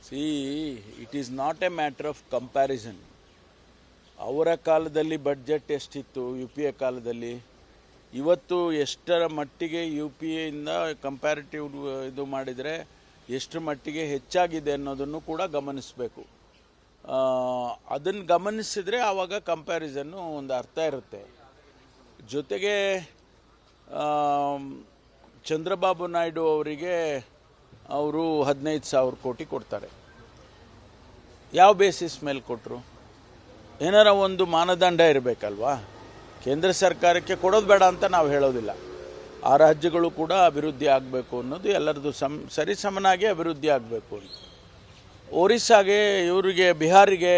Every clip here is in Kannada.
See, it is not a matter of comparison. ಅವರ ಕಾಲದಲ್ಲಿ ಬಡ್ಜೆಟ್ ಎಷ್ಟಿತ್ತು ಯು ಪಿ ಎ ಕಾಲದಲ್ಲಿ, ಇವತ್ತು ಎಷ್ಟರ ಮಟ್ಟಿಗೆ ಯು ಪಿ ಎಯಿಂದ ಕಂಪ್ಯಾರಿಟಿವ್ ಇದು ಮಾಡಿದರೆ ಎಷ್ಟು ಮಟ್ಟಿಗೆ ಹೆಚ್ಚಾಗಿದೆ ಅನ್ನೋದನ್ನು ಕೂಡ ಗಮನಿಸಬೇಕು. ಅದನ್ನು ಗಮನಿಸಿದರೆ ಆವಾಗ ಕಂಪ್ಯಾರಿಸನ್ನು ಒಂದು ಅರ್ಥ ಇರುತ್ತೆ. ಜೊತೆಗೆ ಚಂದ್ರಬಾಬು ನಾಯ್ಡು ಅವರಿಗೆ ಅವರು 15,000 ಕೋಟಿ ಕೊಡ್ತಾರೆ. ಯಾವ ಬೇಸಿಸ್ ಮೇಲೆ ಕೊಟ್ಟರು? ಏನಾರ ಒಂದು ಮಾನದಂಡ ಇರಬೇಕಲ್ವಾ? ಕೇಂದ್ರ ಸರ್ಕಾರಕ್ಕೆ ಕೊಡೋದು ಬೇಡ ಅಂತ ನಾವು ಹೇಳೋದಿಲ್ಲ. ಆ ರಾಜ್ಯಗಳು ಕೂಡ ಅಭಿವೃದ್ಧಿ ಆಗಬೇಕು ಅನ್ನೋದು ಎಲ್ಲರದು ಸರಿಸಮನಾಗಿ ಅಭಿವೃದ್ಧಿ ಆಗಬೇಕು ಅಂತ. ಒರಿಸ್ಸಾಗೆ ಇವರಿಗೆ ಬಿಹಾರಿಗೆ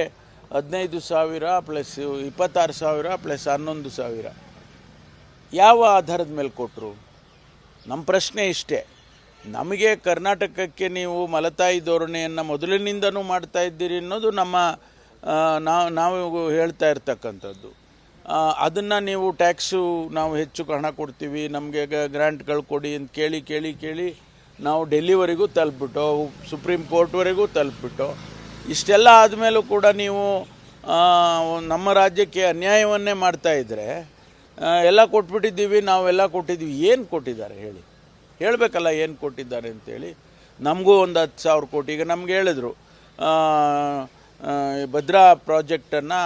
15,000 ಪ್ಲಸ್ 26,000 ಪ್ಲಸ್ 11,000 ಯಾವ ಆಧಾರದ ಮೇಲೆ ಕೊಟ್ಟರು? ನಮ್ಮ ಪ್ರಶ್ನೆ ಇಷ್ಟೇ. ನಮಗೆ ಕರ್ನಾಟಕಕ್ಕೆ ನೀವು ಮಲತಾಯಿ ಧೋರಣೆಯನ್ನು ಮೊದಲಿನಿಂದನೂ ಮಾಡ್ತಾ ಇದ್ದೀರಿ ಅನ್ನೋದು ನಮ್ಮ ನಾವು ಹೇಳ್ತಾ ಇರ್ತಕ್ಕಂಥದ್ದು. ಅದನ್ನು ನೀವು ಟ್ಯಾಕ್ಸು ನಾವು ಹೆಚ್ಚು ಹಣ ಕೊಡ್ತೀವಿ, ನಮಗೆ ಗ್ರ್ಯಾಂಟ್ಗಳು ಕೊಡಿ ಅಂತ ಕೇಳಿ ಕೇಳಿ ಕೇಳಿ ನಾವು ಡೆಲ್ಲಿವರೆಗೂ ತಲುಪಿಬಿಟ್ಟು, ಸುಪ್ರೀಂ ಕೋರ್ಟ್ವರೆಗೂ ತಲುಪಿಬಿಟ್ಟು, ಇಷ್ಟೆಲ್ಲ ಆದಮೇಲೂ ಕೂಡ ನೀವು ನಮ್ಮ ರಾಜ್ಯಕ್ಕೆ ಅನ್ಯಾಯವನ್ನೇ ಮಾಡ್ತಾಯಿದ್ರೆ, ಎಲ್ಲ ಕೊಟ್ಬಿಟ್ಟಿದ್ದೀವಿ ನಾವೆಲ್ಲ ಕೊಟ್ಟಿದ್ದೀವಿ, ಏನು ಕೊಟ್ಟಿದ್ದಾರೆ ಹೇಳಿ? ಹೇಳಬೇಕಲ್ಲ ಏನು ಕೊಟ್ಟಿದ್ದಾರೆ ಅಂತೇಳಿ. ನಮಗೂ ಒಂದು 10,000 ಕೋಟಿ, ಈಗ ನಮ್ಗೆ ಹೇಳಿದ್ರು ಭದ್ರಾ ಪ್ರಾಜೆಕ್ಟನ್ನು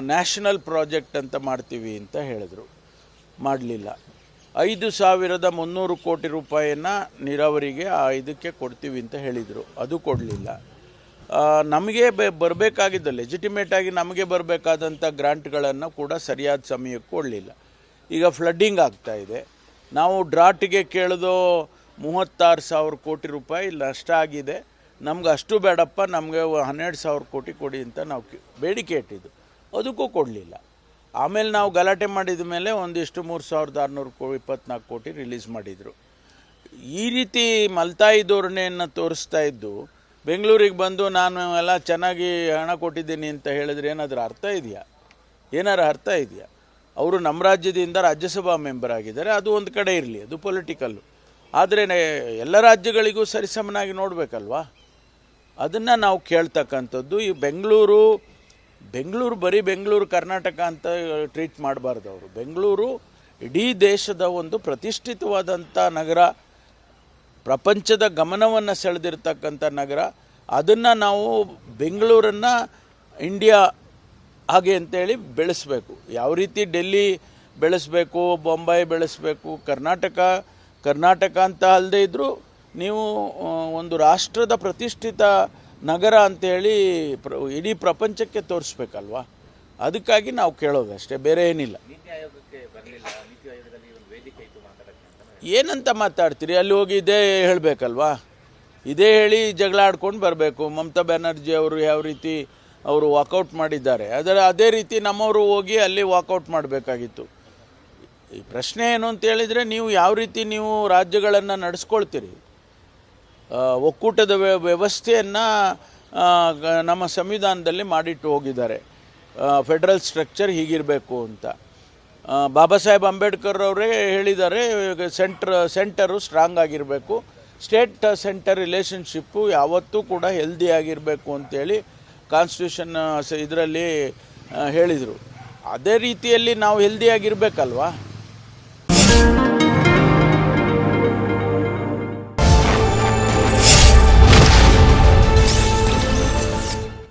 ನ್ಯಾಷನಲ್ ಪ್ರಾಜೆಕ್ಟ್ ಅಂತ ಮಾಡ್ತೀವಿ ಅಂತ ಹೇಳಿದ್ರು, ಮಾಡಲಿಲ್ಲ. 5,300 ಕೋಟಿ ರೂಪಾಯಿಯನ್ನು ನೀರಾವರಿಗೆ ಇದಕ್ಕೆ ಕೊಡ್ತೀವಿ ಅಂತ ಹೇಳಿದರು, ಅದು ಕೊಡಲಿಲ್ಲ. ನಮಗೆ ಬರಬೇಕಾಗಿದ್ದ ಲೆಜಿಟಿಮೇಟಾಗಿ ನಮಗೆ ಬರಬೇಕಾದಂಥ ಗ್ರಾಂಟ್ಗಳನ್ನು ಕೂಡ ಸರಿಯಾದ ಸಮಯಕ್ಕೆ ಕೊಡಲಿಲ್ಲ. ಈಗ ಫ್ಲಡ್ಡಿಂಗ್ ಆಗ್ತಾಯಿದೆ. ನಾವು ಡ್ರಾಟಿಗೆ ಕೇಳಿದೋ 36,000 ಕೋಟಿ ರೂಪಾಯಿ ನಷ್ಟ ಆಗಿದೆ. ನಮ್ಗೆ ಅಷ್ಟು ಬೇಡಪ್ಪ, ನಮಗೆ 12,000 ಕೋಟಿ ಕೊಡಿ ಅಂತ ನಾವು ಬೇಡಿಕೆ ಇಟ್ಟಿದ್ದು, ಅದಕ್ಕೂ ಕೊಡಲಿಲ್ಲ. ಆಮೇಲೆ ನಾವು ಗಲಾಟೆ ಮಾಡಿದ ಮೇಲೆ ಒಂದಿಷ್ಟು 3,624 ಕೋಟಿ ರಿಲೀಸ್ ಮಾಡಿದರು. ಈ ರೀತಿ ಮಲ್ತಾಯಿ ಧೋರಣೆಯನ್ನು ತೋರಿಸ್ತಾ ಇದ್ದು ಬೆಂಗಳೂರಿಗೆ ಬಂದು ನಾನು ಎಲ್ಲ ಚೆನ್ನಾಗಿ ಹಣ ಕೊಟ್ಟಿದ್ದೀನಿ ಅಂತ ಹೇಳಿದ್ರೆ ಏನಾದರೂ ಅರ್ಥ ಇದೆಯಾ? ಏನಾರ ಅರ್ಥ ಇದೆಯಾ? ಅವರು ನಮ್ಮ ರಾಜ್ಯದಿಂದ ರಾಜ್ಯಸಭಾ ಮೆಂಬರ್ ಆಗಿದ್ದಾರೆ, ಅದು ಒಂದು ಕಡೆ ಇರಲಿ, ಅದು ಪೊಲಿಟಿಕಲ್ಲು. ಆದರೆ ಎಲ್ಲ ರಾಜ್ಯಗಳಿಗೂ ಸರಿಸಮನಾಗಿ ನೋಡಬೇಕಲ್ವಾ? ಅದನ್ನು ನಾವು ಕೇಳ್ತಕ್ಕಂಥದ್ದು. ಈ ಬೆಂಗಳೂರು ಬರೀ ಬೆಂಗಳೂರು ಕರ್ನಾಟಕ ಅಂತ ಟ್ರೀಟ್ ಮಾಡಬಾರ್ದು. ಅವರು ಬೆಂಗಳೂರು ಇಡೀ ದೇಶದ ಒಂದು ಪ್ರತಿಷ್ಠಿತವಾದಂಥ ನಗರ, ಪ್ರಪಂಚದ ಗಮನವನ್ನು ಸೆಳೆದಿರ್ತಕ್ಕಂಥ ನಗರ. ಅದನ್ನು ನಾವು ಬೆಂಗಳೂರನ್ನು ಇಂಡಿಯಾ ಹಾಗೆ ಅಂತೇಳಿ ಬೆಳೆಸಬೇಕು. ಯಾವ ರೀತಿ ಡೆಲ್ಲಿ ಬೆಳೆಸಬೇಕು, ಬೊಂಬೈ ಬೆಳೆಸಬೇಕು, ಕರ್ನಾಟಕ ಅಂತ ಅಲ್ಲದೆ ಇದ್ದರೂ ನೀವು ಒಂದು ರಾಷ್ಟ್ರದ ಪ್ರತಿಷ್ಠಿತ ನಗರ ಅಂಥೇಳಿ ಇಡೀ ಪ್ರಪಂಚಕ್ಕೆ ತೋರಿಸ್ಬೇಕಲ್ವಾ? ಅದಕ್ಕಾಗಿ ನಾವು ಕೇಳೋದು ಅಷ್ಟೇ, ಬೇರೆ ಏನಿಲ್ಲ. ಏನಂತ ಮಾತಾಡ್ತೀರಿ? ಅಲ್ಲಿ ಹೋಗಿ ಇದೇ ಹೇಳಬೇಕಲ್ವಾ? ಇದೇ ಹೇಳಿ ಜಗಳ ಆಡ್ಕೊಂಡು ಬರಬೇಕು. ಮಮತಾ ಬ್ಯಾನರ್ಜಿ ಅವರು ಯಾವ ರೀತಿ ಅವರು ವಾಕೌಟ್ ಮಾಡಿದ್ದಾರೆ, ಅದೇ ರೀತಿ ನಮ್ಮವರು ಹೋಗಿ ಅಲ್ಲಿ ವಾಕೌಟ್ ಮಾಡಬೇಕಾಗಿತ್ತು. ಈ ಪ್ರಶ್ನೆ ಏನು ಅಂತ ಹೇಳಿದರೆ, ನೀವು ಯಾವ ರೀತಿ ನೀವು ರಾಜ್ಯಗಳನ್ನು ನಡೆಸ್ಕೊಳ್ತೀರಿ? ಒಕ್ಕೂಟದ ವ್ಯವಸ್ಥೆಯನ್ನು ನಮ್ಮ ಸಂವಿಧಾನದಲ್ಲಿ ಮಾಡಿಟ್ಟು ಹೋಗಿದ್ದಾರೆ. ಫೆಡರಲ್ ಸ್ಟ್ರಕ್ಚರ್ ಹೀಗಿರಬೇಕು ಅಂತ. ಬಾಬಾ ಸಾಹೇಬ್ ಅಂಬೇಡ್ಕರ್ ಅವರೇ ಹೇಳಿದ್ದಾರೆ, ಸೆಂಟರು ಸ್ಟ್ರಾಂಗ್ ಆಗಿರಬೇಕು, ಸ್ಟೇಟ್ ಸೆಂಟರ್ ರಿಲೇಷನ್ಶಿಪ್ಪು ಯಾವತ್ತೂ ಕೂಡ ಹೆಲ್ದಿ ಆಗಿರಬೇಕು ಅಂತೇಳಿ ಕಾನ್ಸ್ಟಿಟ್ಯೂಷನ್ ಇದರಲ್ಲಿ ಹೇಳಿದರು. ಅದೇ ರೀತಿಯಲ್ಲಿ ನಾವು ಹೆಲ್ದಿಯಾಗಿರಬೇಕಲ್ವಾ?